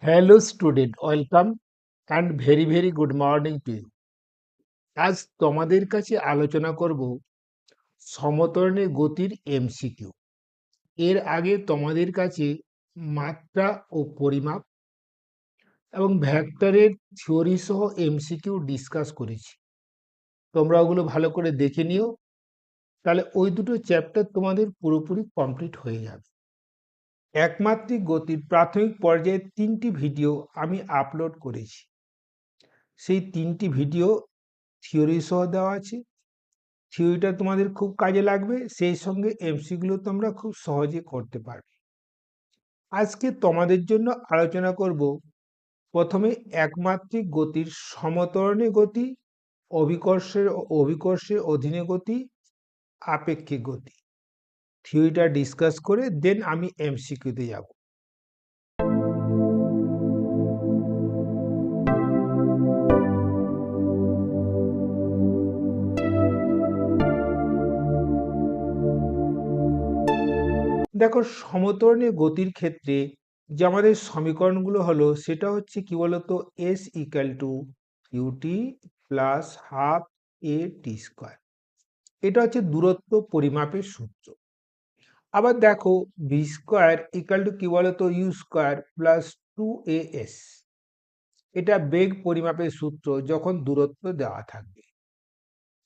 Hello student, welcome and very good morning to you. আজ তোমাদের কাছে আলোচনা করব সমতরণের গতির এমসিকিউ। এর আগে তোমাদের কাছে মাত্রা ও পরিমাপ এবং ভেক্টরের থিওরি সহ এমসিকিউ ডিসকাস করেছি। তোমরা ওগুলো ভালো করে দেখে নিও, তাহলে ওই দুটো চ্যাপ্টার তোমাদের পুরোপুরি কমপ্লিট হয়ে যাবে। একমাত্রিক গতির প্রাথমিক পর্যায়ে 3টি ভিডিও আমি আপলোড করেছি। সেই 3টি ভিডিও থিওরি সহ দেওয়া আছে। থিওরিটা তোমাদের খুব কাজে লাগবে, সেই সঙ্গে এমসিকিউগুলো তোমরা খুব সহজে করতে পারবে। আজকে তোমাদের জন্য আলোচনা করব প্রথমে একমাত্রিক গতির সমত্বরণে গতি, অভিকর্ষের অধীনে গতি, আপেক্ষিক গতি। থিওরিটা ডিসকাস করে দেন আমি এমসিকিউতে যাব। দেখো, সমত্বরণে গতির ক্ষেত্রে যে আমাদের সমীকরণগুলো হলো সেটা হচ্ছে কি বলতো, s equal to u t plus half a t square. এটা হচ্ছে দূরত্ব পরিমাপের সূত্র। আবার দেখো, ভি স্কোয়ার ইকাল টু কি বলতো, ইউ স্কোয়ার প্লাস 2as। এটা বেগ পরিমাপের সূত্র যখন দূরত্ব দেওয়া থাকবে।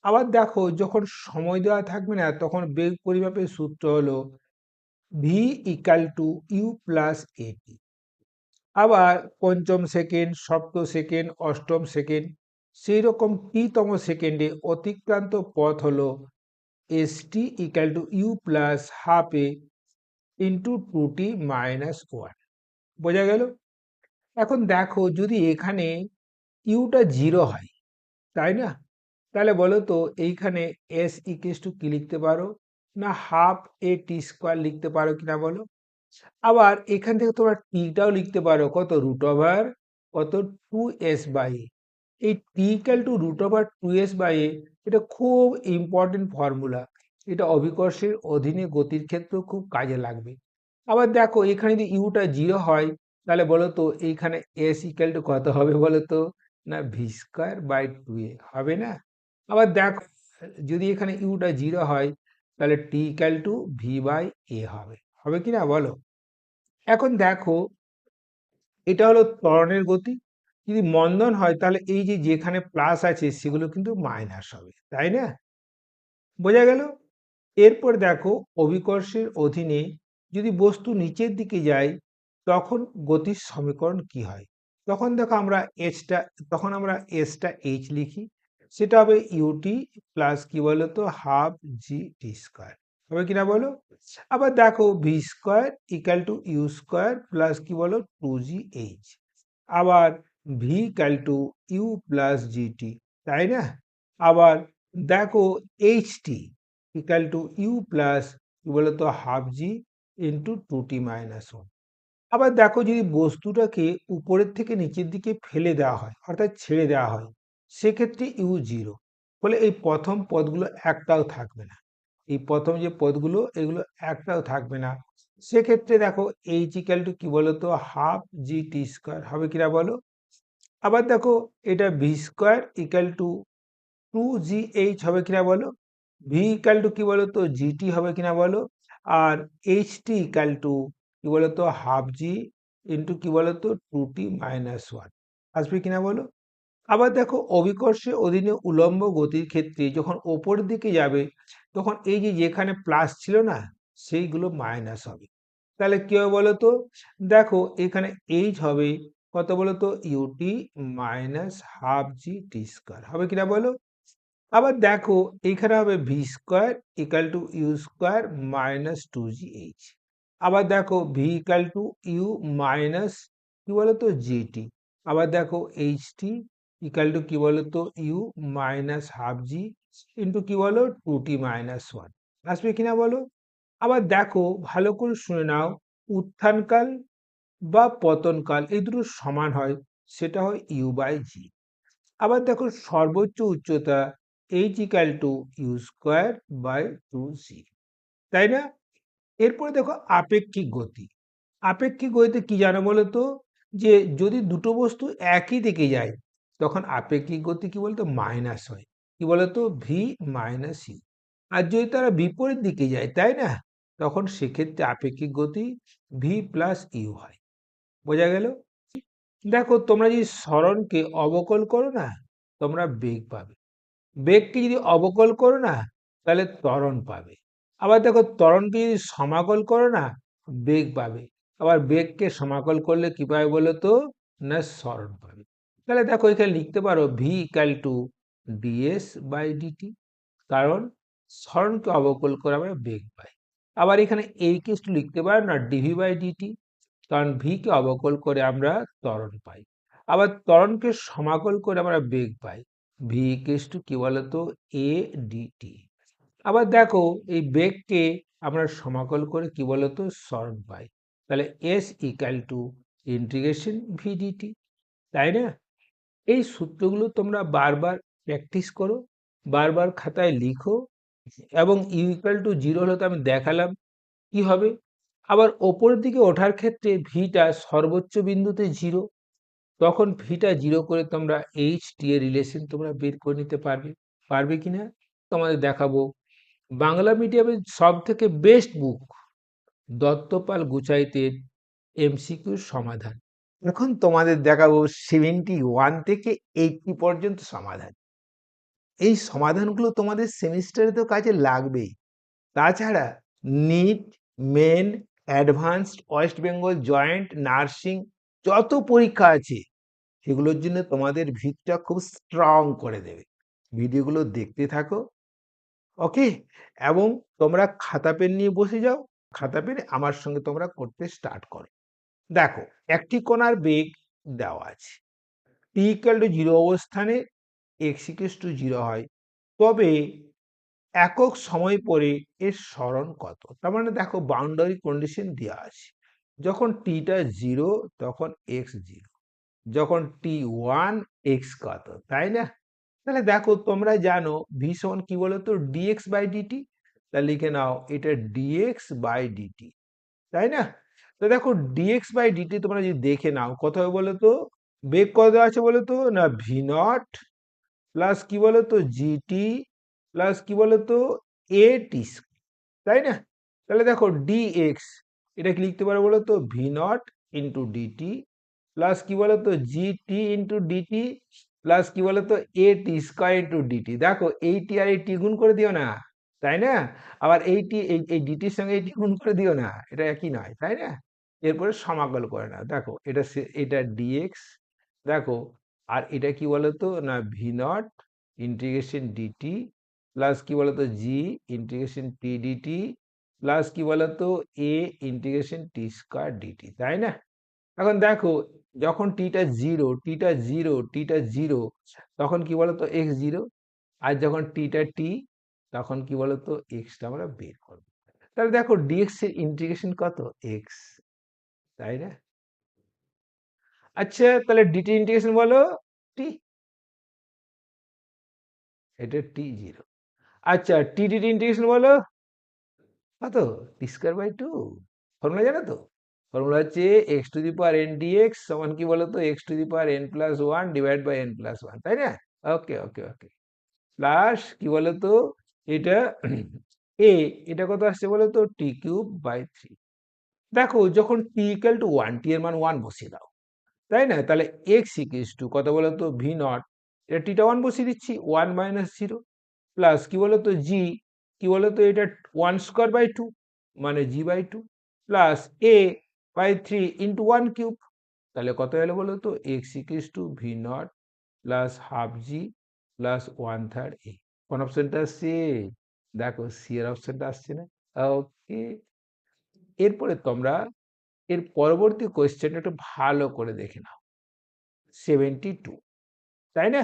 আবার দেখো, যখন সময় দেওয়া থাকবে না তখন বেগ পরিমাপের সূত্র হলো v equal to u plus a t. আবার পঞ্চম সেকেন্ড, সপ্তম সেকেন্ড, অষ্টম সেকেন্ড, সেই রকম টিতম সেকেন্ডে অতিক্রান্ত পথ হলো s t equal to u plus half a into 2t minus 1। বোঝা গেল? এখন দেখো, যদি এখানে ইউটা 0 হয়, তাই না? তাহলে বলো তো এইখানে এস ইকুয়ালস টু কি লিখতে পারো না, হাফ এ টি স্কোয়ার লিখতে পারো কিনা বলো। আবার এখান থেকে তোমরা টিটাও লিখতে পারো কত, রুট ওভার কত, 2s বাই এ। এই t equal to root over 2s by a, এটা খুব ইম্পর্টেন্ট ফর্মুলা। এটা অভিকর্ষের অধীনে গতির ক্ষেত্রেও খুব কাজে লাগবে। আবার দেখো, এখানে যদি ইউটা 0 হয়, তাহলে বলো তো এইখানে এস ইকাল টু কত হবে বলো তো, না ভি স্কোয়ার বাই 2a হবে না। আবার দেখো, যদি এখানে ইউটা 0 হয়, তাহলে টি ইকাল টু ভি বাই এ হবে, হবে কিনা বলো। এখন দেখো, এটা হলো ত্বরণের গতি। যদি মন্দন হয় তাহলে এই যে যেখানে প্লাস আছে সেগুলো কিন্তু মাইনাস হবে, তাই না? বোঝা গেল? এরপর দেখো, অভিকর্ষের অধীনে যদি বস্তু নিচের দিকে যায় তখন গতির সমীকরণ কি হয়। তখন দেখো আমরা এসটা এইচ লিখি। সেটা হবে ইউটি প্লাস কি বলতো, হাফ জি টি স্কোয়ার। হবে কিনা বলো। আবার দেখো, v square equal to u square plus কি বলো, 2gh। আবার v equal to u plus g t, তাই না? আবার দেখো, h t equal to u plus কি বলতো, half g into 2t minus 1। আবার দেখো, যদি বস্তুটাকে উপরের থেকে নিচের দিকে ফেলে দেওয়া হয় অর্থাৎ ছেড়ে দেওয়া হয়, সেক্ষেত্রে ইউ 0, ফলে এই প্রথম পদগুলো একটাও থাকবে না। এই প্রথম যে পদগুলো এগুলো একটাও থাকবে না। সেক্ষেত্রে দেখো, এইচ ইকাল টু কি বলতো, হাফ জি টি স্কোয়ার। হবে কিনা বলো। আবার দেখো, এটা V square equal two 2gh হবে কিনা বলো। ভি ইকাল টু কি বলতো, জিটি হবে কিনা বলো। আর এইচ টি ইকাল টু কি বলতো, হাফ জি ইন্টু কি বলতো, 2t মাইনাস 1 আসবে কিনা বলো। আবার দেখো, অভিকর্ষের অধীনে উলম্ব গতির ক্ষেত্রে যখন ওপরের দিকে যাবে তখন এই যে যেখানে প্লাস ছিল না সেইগুলো মাইনাস হবে। তাহলে কি হবে বলতো, দেখো এখানে এইচ হবে কত বলতো, u t minus half g t square. হবে কিনা বলো। আবার দেখো, এইখানে হবে v square equal to u square minus 2gh। আবার দেখো, v equal to u minus কি বলতো, জিটি। আবার দেখো, এইচ টি ইকাল টু কি বলতো, u minus half g into কি বলো, 2t মাইনাস 1 আসবে কিনা বলো। আবার দেখো, ভালো করে শুনে নাও, উত্থানকাল বা পতনকাল এই দুটো সমান হয়, সেটা হয় ইউ বাই জি। আবার দেখো, সর্বোচ্চ উচ্চতা h equal to u square by 2c, তাই না? এরপরে দেখো, আপেক্ষিক গতি। আপেক্ষিক গতিতে কি জানো বলো তো, যে যদি দুটো বস্তু একই দিকে যায় তখন আপেক্ষিক গতি কি বলতো মাইনাস হয়, কি বলতো ভি মাইনাস ইউ। আর যদি তারা বিপরীত দিকে যায়, তাই না, তখন সেক্ষেত্রে আপেক্ষিক গতি ভি প্লাস ইউ হয়। বোঝা গেল? দেখো তোমরা যদি সরণকে অবকল করো না, তোমরা বেগ পাবে। বেগকে যদি অবকল করো না, তাহলে ত্বরণ পাবে। আবার দেখো ত্বরণকে যদি সমাকল করো না, বেগ পাবে। আবার বেগকে সমাকল করলে কি পাবে বলো তো, না সরণ পাবে। তাহলে দেখো এখানে লিখতে পারো v equal to d s by d t, কারণ সরণকে অবকল করে আমরা বেগ পাই। আবার এখানে এই কেসটি লিখতে পারো না ডিভি বাই ডিটি, কারণ ভি কে অবকল করে আমরা ত্বরণ পাই। আবার ত্বরণকে সমাকল করে আমরা বেগ পাই, ভি ইকুয়ালস টু কি বলতো এ ডিটি। আবার দেখো এই বেগকে আমরা সমাকল করে কি বলতো সরণ পাই, তাহলে s equal to integration v d t. তাই না? এই সূত্রগুলো তোমরা বারবার প্র্যাকটিস করো, বারবার খাতায় লিখো, এবং ইউ ইকুয়াল টু জিরো হলে তো আমি দেখালাম কি হবে। আবার ওপরের দিকে ওঠার ক্ষেত্রে ভিটা সর্বোচ্চ বিন্দুতে জিরো, তখন ভিটা জিরো করে তোমরা এইচ টি এর রিলেশন তোমরা বের করে নিতে পারবে। পারবে কিনা তোমাদের দেখাবো। বাংলা মিডিয়ামের সব থেকে বেস্ট বুক দত্তপাল গুচাইতের এমসিকিউ সমাধান। এখন তোমাদের দেখাবো 71 থেকে 80 পর্যন্ত সমাধান। এই সমাধানগুলো তোমাদের সেমিস্টারে তো কাজে লাগবেই। তাছাড়া NEET, main, advanced, West Bengal joint, nursing যত পরীক্ষা আছে সেগুলোর জন্য তোমাদের ভিতটা খুব স্ট্রং করে দেবে। ভিডিওগুলো দেখতে থাকো, ওকে? এবং তোমরা খাতা পেন নিয়ে বসে যাও, খাতা পেন আমার সঙ্গে তোমরা করতে স্টার্ট করো। দেখো একটি কণার বেগ দেওয়া আছে, টি ইকুয়াল টু জিরো অবস্থানে এক্স ইকুয়াল টু জিরো হয়, তবে একক সময় পরে এর সরণ কত। তার মানে দেখো বাউন্ডারি কন্ডিশন দেওয়া আছে, যখন টিটা জিরো তখন এক্স জিরো, যখন টি ওয়ান এক্স কত, তাই না? তাহলে দেখো তোমরা জানো ভি সমান কি বলতো ডিএক্স বাই ডিটি, তাহলে লিখে নাও এটা ডিএক্স বাই ডিটি, তাই না? তো দেখো ডিএক্স বাই ডিটি তোমরা যদি দেখে নাও কত হবে বলো তো, বেগ কত আছে বলো তো, না ভি নট প্লাস কি বলতো জিটি প্লাস কি বলতো এ টি, তাই না? তাহলে দেখো ডিএক্স এটা কি লিখতে পারো বলো তো v naught into d t plus কি বলতো জিটি ইন্টু ডিটি প্লাস কি বলতো a t square into d t. দেখো এইটি আর এই টি গুণ করে দিও না, তাই না? আবার এইটি এই ডিটির সঙ্গে এইটি গুণ করে দিও না, এটা একই নয়, তাই না? এরপরে সমাকল করে না, দেখো এটা ডিএক্স, দেখো আর এটা কি বলতো না v naught integration d t plus কি বলতো g integration t d t plus কি বলতো a integration t square d t, তাই না? এখন দেখো যখন টিটা জিরো তখন কি বলতো এক্স জিরো, আর যখন টিটা টি তখন কি বলতো এক্সটা আমরা বের করবো। তাহলে দেখো ডিএক্স এর ইন্টিগ্রেশন কত এক্স, তাই না? আচ্ছা তাহলে ডিটি ইন্টিগ্রেশন বলো টি, এটা টি জিরো। আচ্ছা টি ডিটি ইন্টিগ্রেশন বলো কত, t square by two. Formula জানো তো? ফর্মুলা হচ্ছে x to the power n d x সমান কি বলতো x to the power n plus one divide by n plus one, তাই না? ওকে ওকে ওকে। প্লাস কি বলতো এটা এ, এটা কত আসছে বলতো টি কিউব বাই থ্রি। দেখো যখন t equal to one, t এর মান ওয়ান বসিয়ে দাও, তাই না? তাহলে এক্স ইকুয়ালস টু কত বলতো ভি নট, এটা টিটা ওয়ান বসিয়ে দিচ্ছি ওয়ান মাইনাস জিরো প্লাস কি বলতো জি, কি বলতো এটা ওয়ান স্কোয়ার বাই টু মানে g by two plus a by three into one cube, তাহলে কত হলো বলতো x equals to v naught plus half g plus one third a. কোন অপশনটা আসছে? দেখো সি এর অপশনটা আসছে না। ওকে, এরপরে তোমরা এর পরবর্তী কোয়েশ্চেনটা একটু ভালো করে দেখে নাও। 72, তাই না?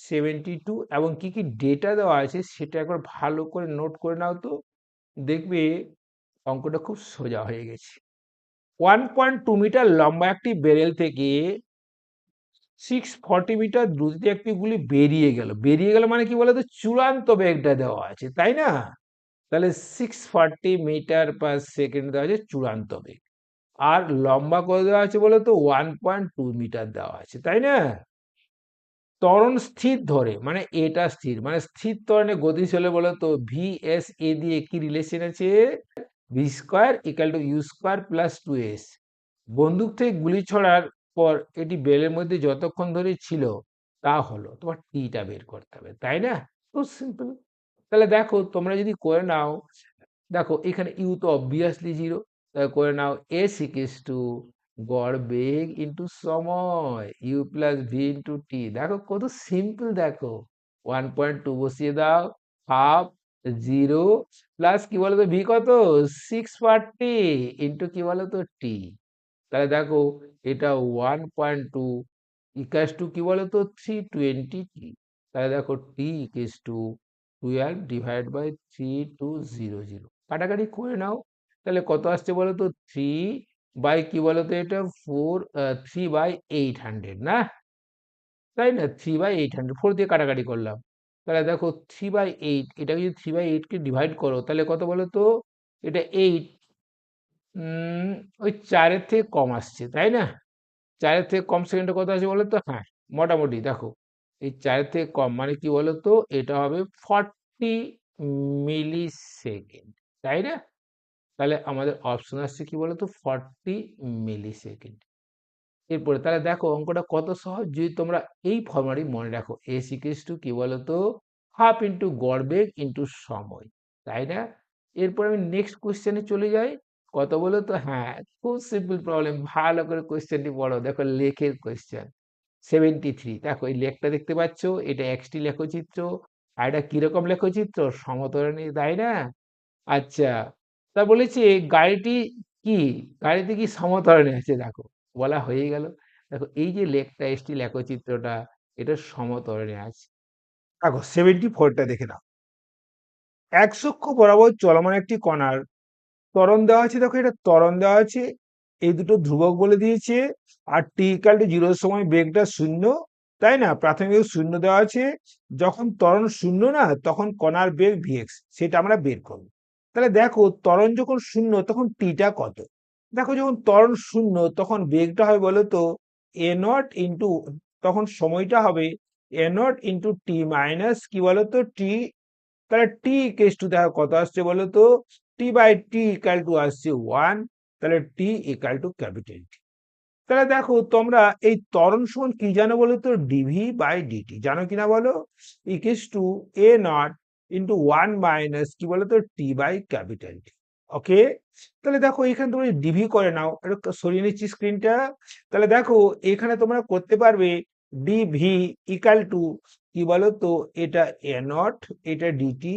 72 এবং কি কি ডেটা দেওয়া আছে সেটা একবার ভালো করে নোট করে নাও তো, দেখবে অঙ্কটা খুব সোজা হয়ে গেছে। 1.2 মিটার লম্বা একটি বেরেল থেকে 640 মিটার দ্রুতিতে একটি গুলি বেরিয়ে গেল মানে কি বলতো চূড়ান্ত বেগটা দেওয়া আছে, তাই না? তাহলে 640 মিটার পার সেকেন্ড দেওয়া আছে চূড়ান্ত বেগ। আর লম্বা কত দেওয়া আছে বলো তো 1.2 মিটার দেওয়া আছে, তাই না? ত্বরণ স্থির ধরে মানে এটা স্থির, মানে স্থির ত্বরণে গতিশীল হলে বলো তো ভি এস এ দিয়ে কি রিলেশন আছে? V square equal to u square plus 2s। বন্দুক থেকে গুলি ছড়ার পর এটি বেলের মধ্যে যতক্ষণ ধরে ছিল তা হলো তোমার টিটা বের করতে হবে, তাই না? খুব সিম্পল। তাহলে দেখো তোমরা যদি করে নাও, দেখো এখানে ইউ তো অবভিয়াসলি জিরো, তাহলে করে নাও এস ইকুয়ালস টু গড় বেগ ইন্টু সময় you plus V into T. দেখো কত সিম্পল, দেখো 1.2 বসিয়ে দাও, হাফ জিরো প্লাস কি বলতো ভি কত 640 ইন্টু কি বলতো টি। তাহলে দেখো এটা 1.2 ইকাস টু কি বলতো 320 টি। তাহলে দেখো টি ইকুয়ালস টু 12 ডিভাইড বাই 3200, কাটাকাটি করে নাও। তাহলে কত আসছে বলো তো 3 বাই কি বলতো এটা 3/800 না, তাই না? 3/800, 4 দিয়ে কাটাকাটি করলাম। তাহলে দেখো 3/8, এটাকে যদি 3/8 কে ডিভাইড করো তাহলে কত বলো তো? এটা 8, ওই 4-এর থেকে কম আসছে, তাই না? 4-এর থেকে কম সেকেন্ডে কত আছে বলো তো? হ্যাঁ, মোটামুটি দেখো এই 4-এর থেকে কম মানে কি বলো তো? এটা হবে 40 মিলি সেকেন্ড, তাই না? তাহলে আমাদের অপশন আসছে কি বলতো 40 মিলি সেকেন্ড। এরপরে তাহলে দেখো অঙ্কটা কত সহজ যদি তোমরা এই ফর্মুলাটি মনে রাখো, এস ইকুয়ালস টু কি বলতো হাফ ইন্টু গড় বেগ ইন্টু সময়, তাই না? এরপর আমি নেক্সট কোশ্চেনে চলে যাই। কত বলো তো? হ্যাঁ, খুব সিম্পল প্রবলেম, ভালো করে কোশ্চেনটি পড়ো। দেখো লেখের কোশ্চেন 73। দেখো এই লেখটা দেখতে পাচ্ছ, এটা একটি লেখচিত্র। আর এটা কিরকম লেখচিত্র? সমতরণী, তাই না? আচ্ছা, তা বলেছে গাড়িটি কি, গাড়িতে কি সমতরণে আছে? দেখো বলা হয়ে গেল। দেখো এই যে লেখটা এসটি লেখচিত্রটা, এটা সমতরণে আছে। দেখো 74টা দেখে নাও। এক অক্ষ বরাবর চলমান একটি কণার ত্বরণ দেওয়া আছে। দেখো এটা ত্বরণ দেওয়া আছে, এই দুটো ধ্রুবক বলে দিয়েছে। আর টি ইকাল টু 0 সময় বেগটা শূন্য, তাই না? প্রাথমিক বেগ শূন্য দেওয়া আছে। যখন ত্বরণ শূন্য না তখন কণার বেগ ভিএক্স, সেটা আমরা বের করব। তাহলে দেখো ত্বরণ যখন শূন্য তখন টিটা কত? দেখো যখন ত্বরণ শূন্য তখন বেগটা হবে বলো তো এ নট ইন্টু, তখন সময়টা হবে এ নট ইন্টু টি মাইনাস কি বলতো টি। তাহলে টি ইকুয়ালস টু দেখো কত আসছে বলো তো? টি বাই টি ইকাল টু আসছে 1। তাহলে টি ইকাল টু ক্যাপিটাল টি। তাহলে দেখো তোমরা এই ত্বরণ সমান কি জানো বলো তো? ডিভি বাই ডিটি জানো কিনা বলো? Equals to A not into 1 minus কি বলো তো টি বাই ক্যাপিটাল টি। ওকে, তাহলে দেখো এখানে তোমরা ডিভি করে নাও, একটু সরিয়ে নিচ্ছি স্ক্রিনটা। তাহলে দেখো এখানে তোমরা করতে পারবে ডিভি ইকাল টু কি বলতো এটা এ নট, এটা ডিটি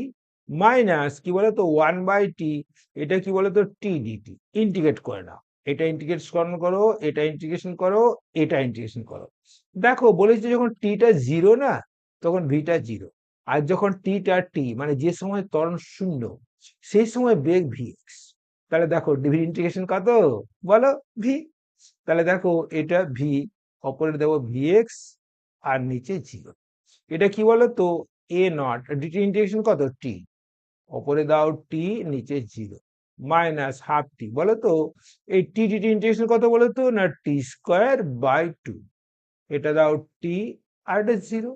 মাইনাস কি বলতো 1/t, এটা কি বলতো টি ডিটি। ইন্টিগ্রেট করে নাও, এটা ইন্টিগ্রেশন করো, এটা ইন্টিগ্রেশন করো, এটা ইন্টিগ্রেশন করো। দেখো বলেছি যখন টিটা জিরো না তখন ভিটা জিরো, আর যখন টিটা টি মানে যে সময় ত্বরণ শূন্য সেই সময় বেগ ভিএক্স। তাহলে দেখো ডিভি ইন্টিগ্রেশন কত বলো? ভি। তাহলে দেখো এটা ভি, অপরে দেবো ভিএক্স, আর নিচে জিরো। এটা কি বলতো এ নট, ডিটি ইন্টিগ্রেশন কত টি, ওপরে দাও টি, নিচে জিরো মাইনাস হাফ টি বলো তো। এই টি ডিটি ইন্টিগ্রেশন কত বলো তো? না টি স্কোয়ার বাই 2। এটা দাও টি, আর এটা জিরো,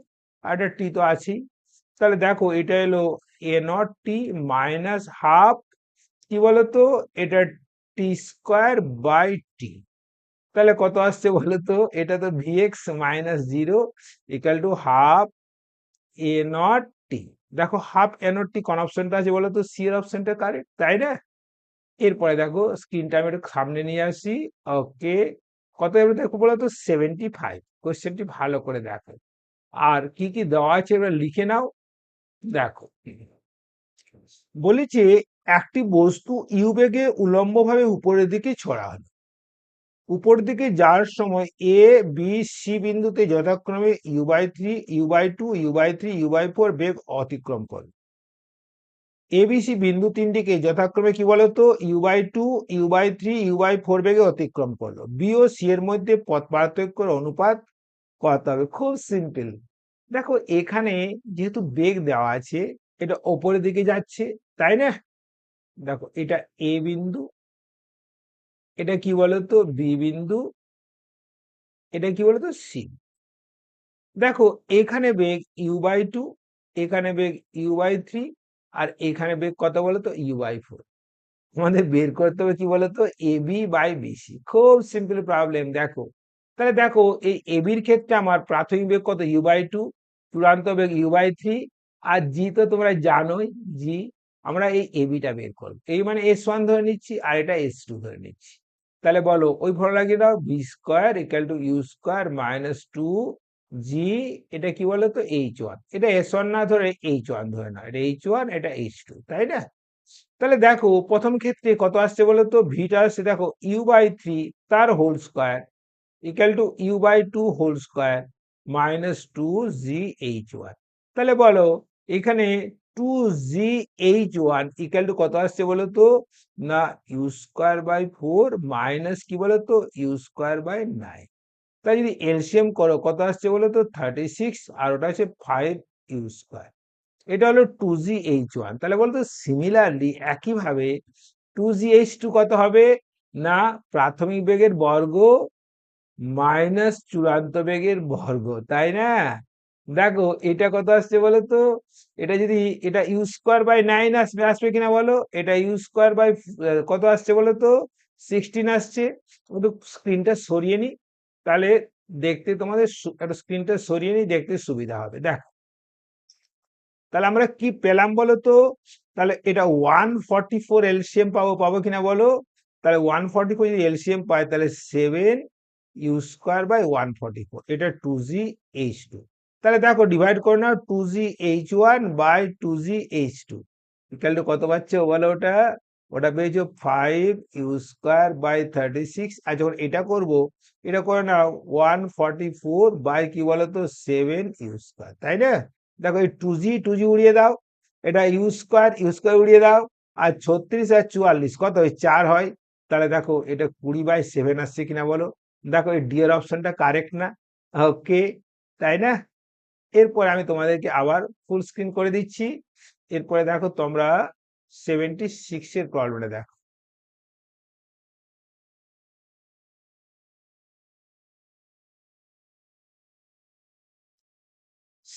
আর এটা টি তো আছেই। তাহলে দেখো এটা এলো এ নট টি মাইনাস হাফ কি বলতো এটা টি স্কোয়ার বাই টি। তাহলে কত আসছে বলতো? এটা তো v x minus zero equal to half a naught t. দেখো হাফ এ নট টি কোন অপশনটা আছে বলো তো? সি এর অপশনটা কারেক্ট, তাই না? এরপরে দেখো স্ক্রিনটা আমি একটু সামনে নিয়ে আসি। ওকে, কত এবার দেখো বলো তো 75। কোশ্চেনটি ভালো করে দেখো আর কি কি দেওয়া আছে এবার লিখে নাও। দেখো বলেছে একটি বস্তু ইউ বেগে উলম্বভাবে উপরের দিকে ছড়া হলো। উপর দিকে যাওয়ার সময় এ বি সি বিন্দুতে যথাক্রমে ইউ/3, ইউ/2, ইউ/3, ইউ/4 বেগ অতিক্রম করে। এবিসি বিন্দু তিনটিকে যথাক্রমে কি বলতো ইউ/2, ইউ/3, ইউ/4 বেগে অতিক্রম করলো। বি ও সি এর মধ্যে পথ পার্থক্যের অনুপাত কত হবে? খুব সিম্পল। দেখো এখানে যেহেতু বেগ দেওয়া আছে, এটা ওপরের দিকে যাচ্ছে, তাই না? দেখো এটা এ বিন্দু, এটা কি বলতো বি বিন্দু, এটা কি বলতো সি। দেখো এখানে বেগ u/2, এখানে বেগ u/3, আর এখানে বেগ কত বলতো u/4। আমাদের বের করতে হবে কি বলতো এবি বাই বিসি। খুব সিম্পল প্রবলেম। দেখো তাহলে দেখো এই এবির ক্ষেত্রে আমার প্রাথমিক বেগ কত u/2, চূড়ান্ত বেগ u/3, আর জি তো তোমরা জানোই জি। আমরা এই এবিটা বের করবো, এই মানে S1 ধরে নিচ্ছি আর এটা S2 ধরে নিচ্ছি। তাহলে বলো ওই ফর্মুলা লাগিয়ে দাও, v square equal to u square minus two g, এটা কি বলতো H1, এটা S1 না ধরে H1 ধরে না, এটা H1 এটা H2, তাই না? তাহলে দেখো প্রথম ক্ষেত্রে কত আসছে বলতো, ভিটা আসছে দেখো u/3 তার whole square equal to u/2 whole square minus two g H1। তাহলে বলো এখানে two g H1 equal to কত আসছে বলতো, না ইউ স্কোয়ার বাই 4 মাইনাস কি বলতো ইউ স্কোয়ার বাই 9। তাই যদি এলসিএম করো কত আসছে বলতো 36, আর ওটা হচ্ছে 5 ইউ স্কোয়ার। এটা হলো টু জি H1। তাহলে বলতো সিমিলারলি একইভাবে টু জি H2 কত হবে, না প্রাথমিক বেগের বর্গ মাইনাস চূড়ান্ত বেগের বর্গ, তাই না? দেখো এটা কত আসছে বলতো, এটা যদি এটা ইউ স্কোয়ার বাই 9 আসবে, আসবে কিনা বলো, এটা ইউ স্কোয়ার বাই কত আসছে বলতো 16 আসছে। একটু স্ক্রিনটা সরিয়ে নি, তাহলে দেখতে তোমাদের একটু স্ক্রিনটা সরিয়ে নি, দেখতে সুবিধা হবে। দেখো তাহলে আমরা কি পেলাম বলতো, তাহলে এটা 144 এলসিএম পাবো, পাবো কিনা বলো। তাহলে 144 যদি এলসিএম পাই তাহলে 7 ইউ স্কোয়ার বাই 144, এটা টু জি H2। তাহলে দেখো ডিভাইড করে নাও, two g H1 by two g H2 equal to কত পাচ্ছে বলো, ওটা ওটা পেয়েছো 5 ইউ স্কোয়ার বাই 36। আর যখন এটা করব, এটা করে নাও 144 বাই কি বলতো 7 ইউ স্কোয়ার, তাই না? দেখো এই টু জি উড়িয়ে দাও, এটা ইউ স্কোয়ার উড়িয়ে দাও, আর 36 আর 44 কত হয় 4 হয়। তাহলে দেখো এটা 20/7 আসছে কিনা বলো। দেখো এই ডি এর অপশনটা কারেক্ট না? ওকে, তাই না? এরপরে আমি তোমাদেরকে আবার ফুল স্ক্রিন করে দিচ্ছি। এরপরে দেখো তোমরা 76 এর প্রবলেমটা দেখো।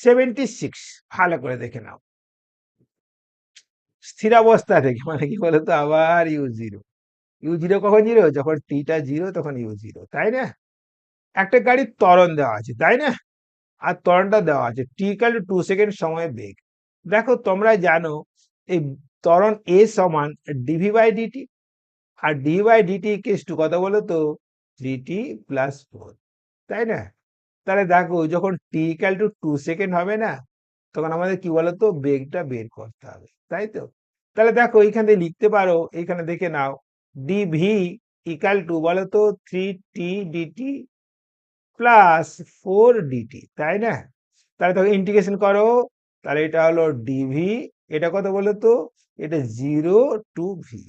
76 ভালো করে দেখে নাও। স্থিরাবস্থা থেকে মানে কি বলতো আবার ইউ জিরো। ইউ জিরো কখন জিরো, যখন টিটা জিরো তখন ইউ জিরো, তাই না? একটা গাড়ির ত্বরণ দেওয়া আছে, তাই না? আর ত্বরণটা দেওয়া আছে টি ইকুয়াল টু 2 সেকেন্ড সময়ে বেগ। দেখো তোমরা জানো এই ত্বরণ এ সমান ডিভি বাই ডিটি, আর d by d t equals to কত বলো তো 3t প্লাস 4, তাই না? তাহলে দেখো যখন টি ইকুয়াল টু 2 সেকেন্ড হবে না, তখন আমাদের কি বলতো বেগটা বের করতে হবে, তাই তো? তাহলে দেখো এইখান থেকে লিখতে পারো, এইখানে দেখে নাও ডিভি ইকুয়াল টু বলতো 3t/dt প্লাস 4dt, তাই না? তাহলে তখন ইন্টিগ্রেশন করো, তাহলে এটা হলো ডিভি, এটা কত বলতো, এটা 0 টু ভি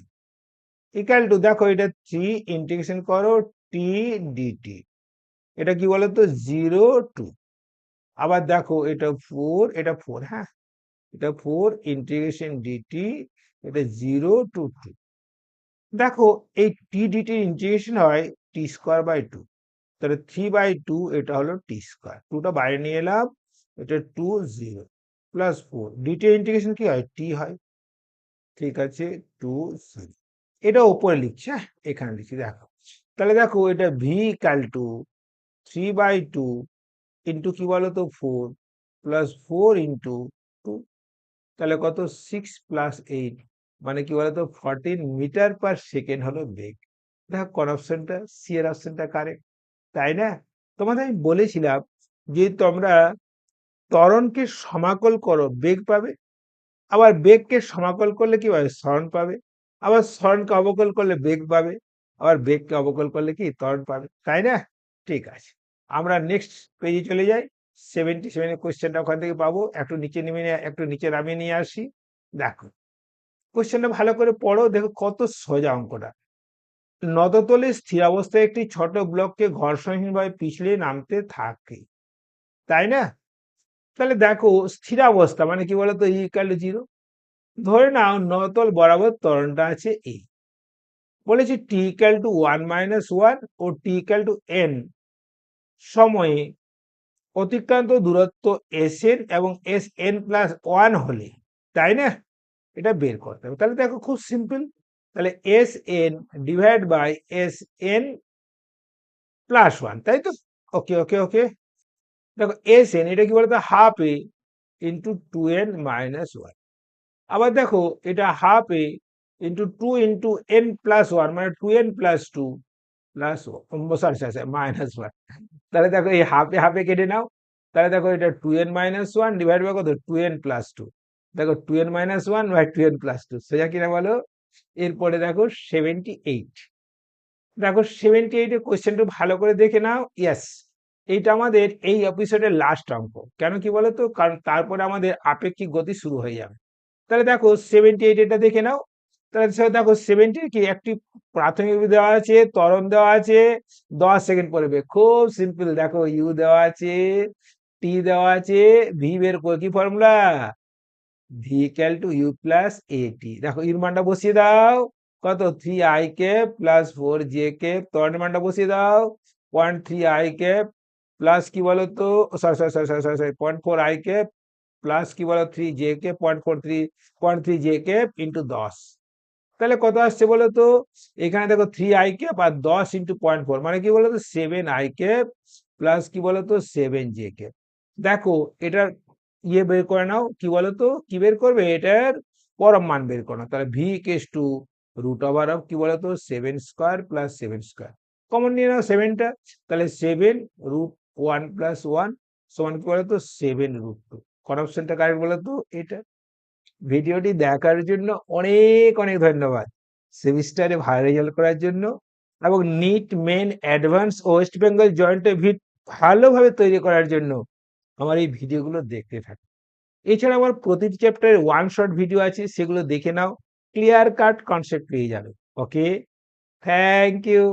ইকুয়াল টু দেখো এটা 3 ইন্টিগ্রেশন করো টি/dt, এটা কি বলতো 0 টু, আবার দেখো এটা 4, এটা 4, হ্যাঁ এটা 4 ইন্টিগ্রেশন ডিটি, এটা 0 টু 2। দেখো এই টি/dt ইন্টিগ্রেশন হয় t²/2, তাহলে 3/2 এটা হলো t², 2টা বাইরে নিয়ে এলাম, এটা 2 0 প্লাস 4 ডিটি ইন্টিগ্রেশন কি হয় টি হয়, ঠিক আছে 2 0। এটা উপরে লিখছি, হ্যাঁ এখানে লিখছি দেখো। তাহলে দেখো এটা ভি ইকাল টু 3/2 ইন্টু কি বলতো 4 প্লাস 4 ইন্টু 2, তাহলে কত 6 + 8 মানে কি বলতো 14 মিটার/সেকেন্ড হলো বেগ। দেখো কোন অপশনটা, সি এর অপশনটা কারেক্ট, তাই না? তোমাদের আমি বলেছিলাম যে তোমরা ত্বরণকে সমাকল করো বেগ পাবে, আবার বেগকে সমাকল করলে কি পাবে ত্বরণ পাবে, আবার ত্বরণকে অবকল করলে বেগ পাবে, আবার বেগকে অবকল করলে কি ত্বরণ পাবে, তাই না? ঠিক আছে, আমরা নেক্সট পেজে চলে যাই। 77 এর কোশ্চেনটা ওখান থেকে পাবো, একটু নিচে নেমে একটু নিচে নামিয়ে নিয়ে আসি। দেখো কোশ্চেনটা ভালো করে পড়ো, দেখো কত সোজা অঙ্কটা। নদতলে স্থিরাবস্থায় একটি ছোট ব্লককে ঘর্ষণহীনভাবে পিছলে নামতে থাকে, তাই না? তাহলে দেখো স্থিরাবস্থা মানে কি বলতো ই ইকুয়াল টু 0। ধরে নাও নতল বরাবর ত্বরণটা আছে এই, বলেছি টি ইকাল টু 1 - 1 ও টি ইকাল টু n সময়ে অতিক্রান্ত দূরত্ব Sn এবং Sn+1 হলে, তাই না? এটা বের করতে হবে। তাহলে দেখো খুব সিম্পল। তাহলে Sn ডিভাইড বাই Sn+1, তাই তো? ওকে ওকে ওকে। দেখো Sn এটা কি বলতো, হাফ এ ইন্টু 2n-1। আবার দেখো এটা হাফ এ ইন্টু 2 × n+1 মানে 2n+2 plus, sorry sorry sorry, -1। তাহলে দেখো এই হাফে হাফে কেটে নাও। তাহলে দেখো এটা 2n-1 ডিভাইড বাই কত, 2n+2। দেখো 2n-1/2n+2 সোজা কিনা বলো। এরপরে দেখো 78। দেখো 78 এর কোশ্চেনটা ভালো করে দেখে নাও। ইয়েস, এইটা আমাদের এই এপিসোডের লাস্ট অঙ্ক। কেন কি বলতো, কারণ তারপরে আমাদের আপেক্ষিক গতি শুরু হয়ে যাবে। তাহলে দেখো 78 এটা দেখে নাও। তাহলে দেখো 70 কি একটি প্রাথমিক দেওয়া আছে, ত্বরণ দেওয়া আছে, 10 সেকেন্ড পড়বে। খুব সিম্পল, দেখো ইউ দেওয়া আছে, টি দেওয়া আছে, ভি বের করে কি formula, v equal to u plus a t. দেখো ইউর মানটা বসিয়ে দাও, কত 3i cap plus 4j cap, ত্বরণের মানটা বসিয়ে দাও 0.3i ক্যাপ প্লাস কি বলতো, sorry sorry sorry sorry sorry 0.4i cap plus কি বলো 3j cap 0.3j cap into 10। তাহলে কত আসছে বলো তো, এখানে দেখো 3i ক্যাপ আর 10 ইন্টু 0.4 মানে কি বলতো 7i ক্যাপ প্লাস কি বলতো 7j ক্যাপ। দেখো এটার ইয়ে বের করে নাও, কি বলতো কি বের করবে, এটার পরম মান বের করো। তাহলে ভি ইকুয়ালস টু √অফ কি বলতো 7² প্লাস 7², কমন নিয়ে নাও 7টা। তাহলে 7√1+1 সমান কি বলতো 7√2। কোন অপশনটা কারেক্ট বলতো, এটা। ভিডিওটি দেখার জন্য অনেক অনেক ধন্যবাদ। সেমিস্টারে ভালো রেজাল্ট করার জন্য এবং NEET main advance West Bengal জয়েন্টে ভিট ভালোভাবে তৈরি করার জন্য আমার এই ভিডিওগুলো দেখতে থাকুন। এছাড়া আমার প্রতিটি চ্যাপ্টারে ওয়ান শট ভিডিও আছে, সেগুলো দেখে নাও, ক্লিয়ার কাট কনসেপ্ট পেয়ে যাবে। ওকে, থ্যাংক ইউ।